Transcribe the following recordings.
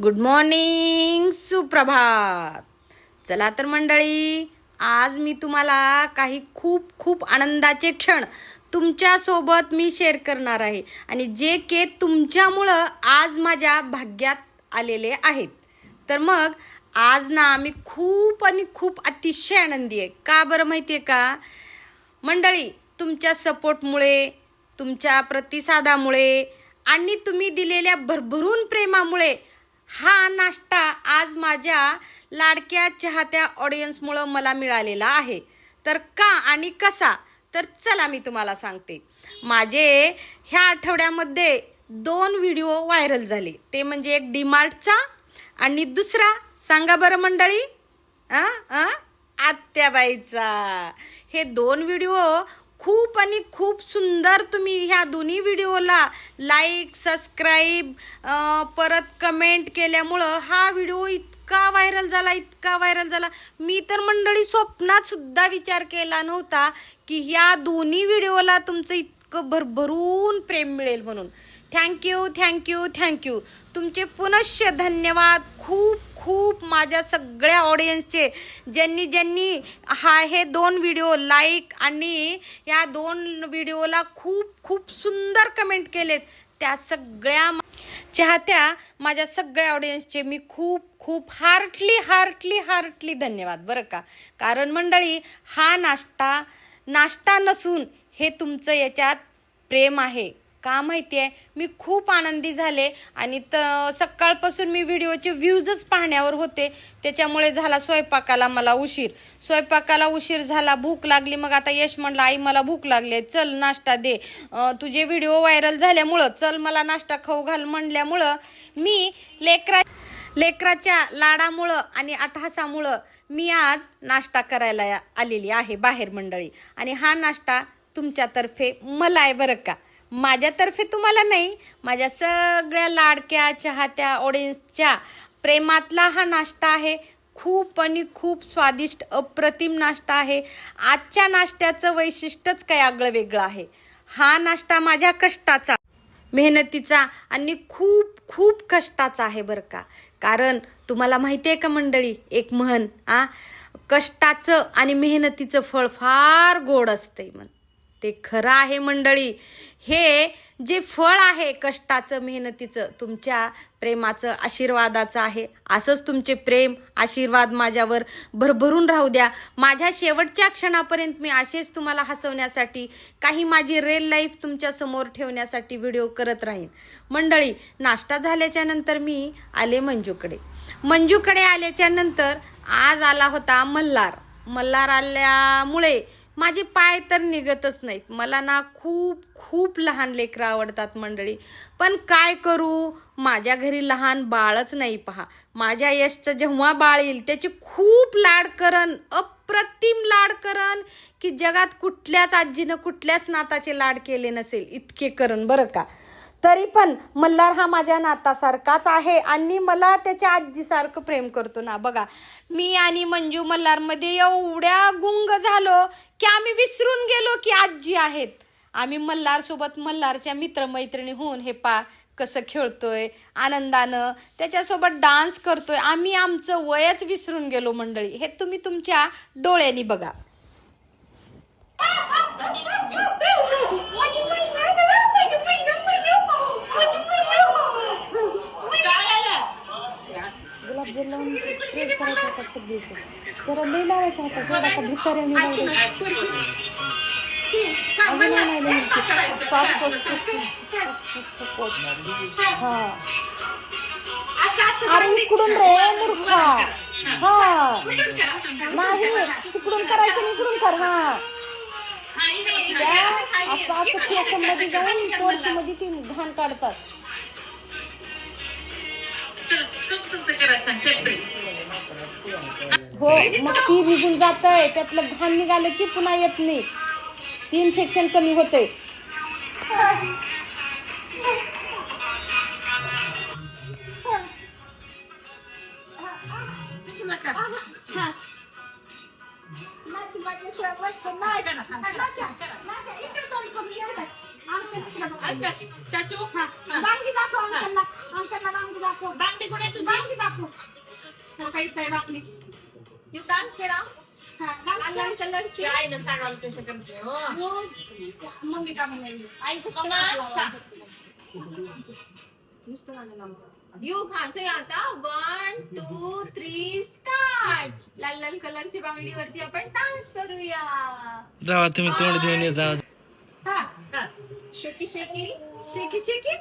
Good morning, सुप्रभात. चला तर मंडळी, आज मी तुम्हाला काही खूप खूप आनंदाचे क्षण तुमच्यासोबत मी शेअर करणार आहे आणि जे के तुमच्यामुळं आज माझ्या भाग्यात आलेले आहेत. तर मग आज ना मी खूप आणि खूप अतिशय आनंदी आहे. का बरं माहिती आहे का मंडळी? तुमच्या सपोर्टमुळे, तुमच्या प्रतिसादामुळे आणि तुम्ही दिलेल्या भरभरून प्रेमामुळे हा नाश्ता आज माझ्या लाडक्या चाहत्या ऑडियन्समुळं मला मिळालेला आहे. तर का आणि कसा, तर चला मी तुम्हाला सांगते. माझे ह्या आठवड्यामध्ये 2 व्हिडिओ व्हायरल झाले. ते म्हणजे एक डीमार्टचा आणि दुसरा सांगा बरं मंडळी, आत्याबाईचा. हे 2 व्हिडिओ खूप आणि खूप सुंदर. तुम्ही ह्या दोन्ही व्हिडिओला लाईक, सबस्क्राईब, परत कमेंट केल्यामुळं हा व्हिडिओ इतका व्हायरल झाला. मी तर मंडळी स्वप्नात सुद्धा विचार केला नव्हता की ह्या दोन्ही व्हिडिओला तुमचं इतकं भरभरून प्रेम मिळेल म्हणून. थँक्यू. तुमचे पुनश्च धन्यवाद. खूप माझ्या सगळ्या ऑडियन्सचे, ज्यांनी हे 2 व्हिडिओ लाईक आणि या 2 व्हिडिओला खूप सुंदर कमेंट केलेत, त्या सगळ्या चाहत्या माझ्या सगळ्या ऑडियन्सचे मी खूप हार्टली धन्यवाद बरं का. कारण मंडळी, हा नाश्ता नसून हे तुमचं याच्यात प्रेम आहे. का माहिती आहे, मी खूप आनंदी झाले आणि सकाळपासून मी व्हिडिओचे व्ह्यूजच पाहण्यावर होते. त्याच्यामुळे झाला स्वयंपाकाला उशीर झाला. भूक लागली. मग आता यश म्हणलं, आई मला भूक लागली, चल नाश्ता दे. तुझे व्हिडिओ व्हायरल झाल्यामुळं चल मला नाश्ता खाऊ घाल म्हणल्यामुळं मी लेकराच्या लाडामुळं आणि अट्टहासामुळं मी आज नाश्ता करायला आलेली आहे बाहेर मंडळी. आणि हा नाश्ता तुमच्यातर्फे मला आहे बरं का. माझ्यातर्फे तुम्हाला नाही, माझ्या सगळ्या लाडक्या चाहत्या ऑडियन्सच्या प्रेमातला हा नाश्ता आहे. खूप आणि खूप स्वादिष्ट अप्रतिम नाश्ता आहे. आजच्या नाश्त्याचं वैशिष्ट्यच काय आगळं वेगळं आहे. हा नाश्ता माझ्या कष्टाचा, मेहनतीचा आणि खूप कष्टाचा आहे बरं का. कारण तुम्हाला माहिती आहे का मंडळी, एक म्हण, कष्टाचं आणि मेहनतीचं फळ फार गोड असते. ते खरं आहे मंडळी. हे जे फळ आहे कष्टाचं, मेहनतीचं, तुमच्या प्रेमाचं, आशीर्वादाचं आहे. असंच तुमचे प्रेम, आशीर्वाद माझ्यावर भरभरून राहू द्या. माझ्या शेवटच्या क्षणापर्यंत मी असेच तुम्हाला हसवण्यासाठी, काही माझी रिअल लाईफ तुमच्या समोर ठेवण्यासाठी व्हिडिओ करत राहीन. मंडळी, नाश्ता झाल्याच्या नंतर मी आले मंजूकडे आल्याच्या नंतर आज आला होता मल्हार आल्यामुळे माझे पाय तर निघतच नाहीत. मला ना खूप लहान लेकरं आवडतात मंडळी. पण काय करू, माझ्या घरी लहान बाळच नाही. पहा, माझ्या यशचं जेव्हा बाळ येईल त्याचे खूप लाड करन, अप्रतिम लाड करन की जगात कुठल्याच आजीनं कुठल्याच नाताचे लाड केले नसेल इतके करन बरं का. तरी पण मल्हार हा माझ्या नातासारखाच आहे आणि मला त्याच्या आजीसारखं प्रेम करतो ना. बघा, मी आणि मंजू मल्हारमध्ये एवढ्या गुंग झालो की आम्ही विसरून गेलो की आजी आहेत. आम्ही मल्हारसोबत मल्हारच्या मित्रमैत्रिणी होऊन हे कसं खेळतोय आनंदानं, त्याच्यासोबत डान्स करतोय. आम्ही आमचं वयच विसरून गेलो मंडळी. हे तुम्ही तुमच्या डोळ्यांनी बघा. इकडून रे मूर्खा, नाही तिकडून करायचं, इकडून कर. असं मध्ये जाऊन पोर्चमध्ये ती घाण काढतात. हो, मग ती निघून जातंय, त्यातलं घाण निघालं की पुन्हा येत नाही. ती इन्फेक्शन कमी होते. चाचू, दांडी दाखव अंकलला, अंकलला दांडी दाखव. दांडी कोणी तू बाकी दाखव काही काय बाकी यू डान्स केला लाल कलरची आई ना सांगाल कसं करते हो मम्मी का म्हणाली आई कसं यू खायचं आता 1 2 3 स्टार्ट लाल लाल कलरची बांगडीवरती आपण डान्स करूया जावा तुम्ही तोंड देऊन येत जावा हा शेकी शेकी शेकी शेकी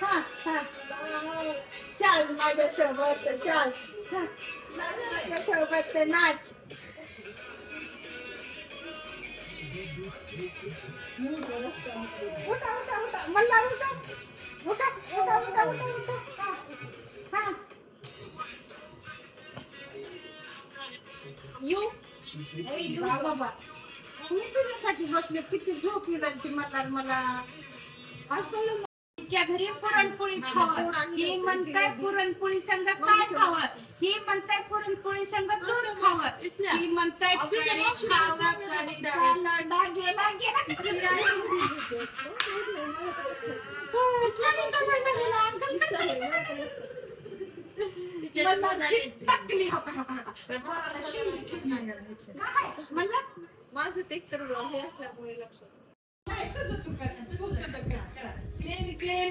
हा हा चल माझ्यासोबत चल माझ्यासोबत नाच उठा उठा उठा मला उठा उठा उठा उठा उठा उठा हा यू बाबा मी तुझ्यासाठी बसले किती झोप येते मला तिच्या घरी पुरणपोळी खावं ही म्हणताय पुरणपोळी संग काय खावं ही म्हणताय पुरणपोळी संग दूध खावं ही म्हणताय पेढे खावं कढीचा लाडा गेला माझं ते तर हे असल्यामुळे लक्षात क्लेम क्लेम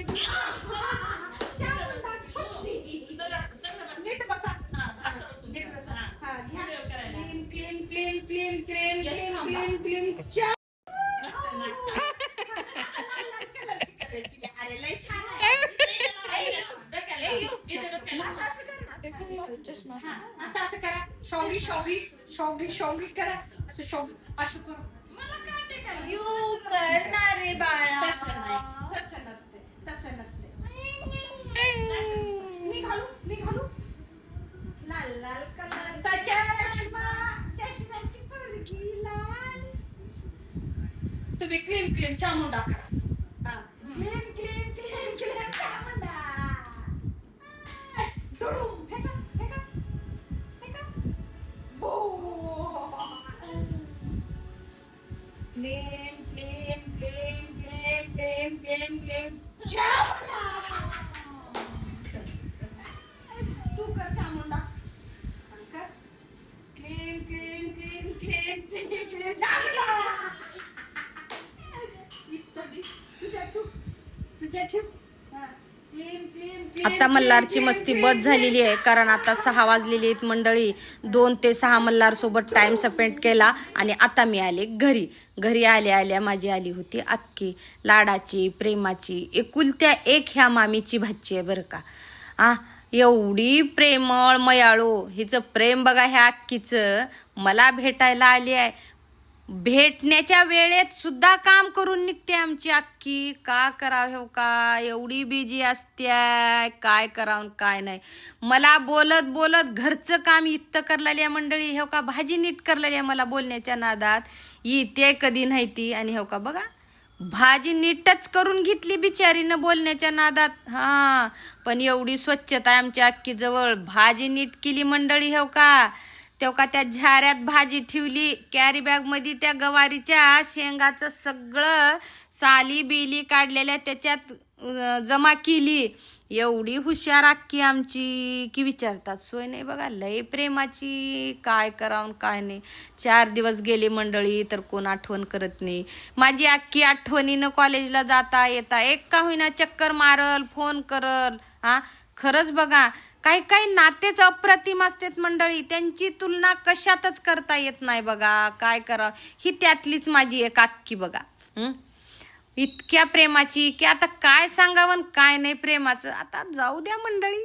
नीट बसा नीट बसा हा घ्या क्लेम क्लेम क्लेम क्लेम क्लेम क्लेम क्लेम क्लेम अरे लय छान असं करा शॉगी शॉगी शॉगी शॉगी करा असं शॉगी असं करू यू करणार रे बाळा तसं नसते मी घालू लाल लाल कलरचा चष्मा चष्म्याची फरकी लाल तुम्ही क्लीन क्लीन चामुंडा करा क्लीन क्लीन क्लीन क्लीन चामुंडा डुडुम फेका फेका फेका बो क्लेम क्लेम क्लेम क्लेम क्लेम क्लेम क्लेम तू कर चामुंडा कर क्लेम क्लेम क्लेम क्लेम क्लेम क्लेम चामुंडा तुझ्या ठेव क्लेम क्लेम आता मल्हारची मस्ती बस झालेली आहे कारण आता 6 वाजलेली आहेत मंडळी 2 ते 6 मल्हार सोबत टाइम स्पेंड केला आणि आता मी आले घरी आल्या माझी आली होती अक्की लाडाची प्रेमाची एकुलत्या एक ह्या मामीची भाची आहे बरं का एवढी प्रेमळ मयाळू हिचं प्रेम बघा ह्या अक्कीचं मला भेटायला आली आहे भेटण्याच्या वेळेत सुद्धा काम करून निघते आमची अक्की का करावं हो का एवढी बिजी असत्या काय करावं काय नाही मला बोलत बोलत घरचं काम इतकं करलेली मंडळी हो का भाजी नीट करलेली मला बोलण्याच्या नादात येते कधी नाही ती आणि हो का बघा भाजी नीटच करून घेतली बिचारीनं बोलण्याच्या नादात पण एवढी स्वच्छता आहे आमच्या अक्कीजवळ भाजी नीट केली मंडळी हो का तेव्हा त्या झाऱ्यात भाजी ठेवली कॅरी बॅग मध्ये त्या गवारीच्या शेंगाचं सगळं साली बिली काढलेल्या त्याच्यात जमा केली एवढी हुशार अक्की आमची की विचारतात सोय नाही बघा लय प्रेमाची काय करावं काय नाही 4 दिवस गेले मंडळी तर कोण आठवण करत नाही माझी अक्की आठवणीनं कॉलेजला जाता येता एक का होईना चक्कर मारल फोन करल खरंच बघा काही काही नातेच अप्रतिम असतात मंडळी त्यांची तुलना कशातच करता येत नाही बघा काय करा ही त्यातलीच माझी एक अक्की बघा इतक्या प्रेमाची की आता काय सांगावं काय नाही प्रेमाचं आता जाऊ द्या मंडळी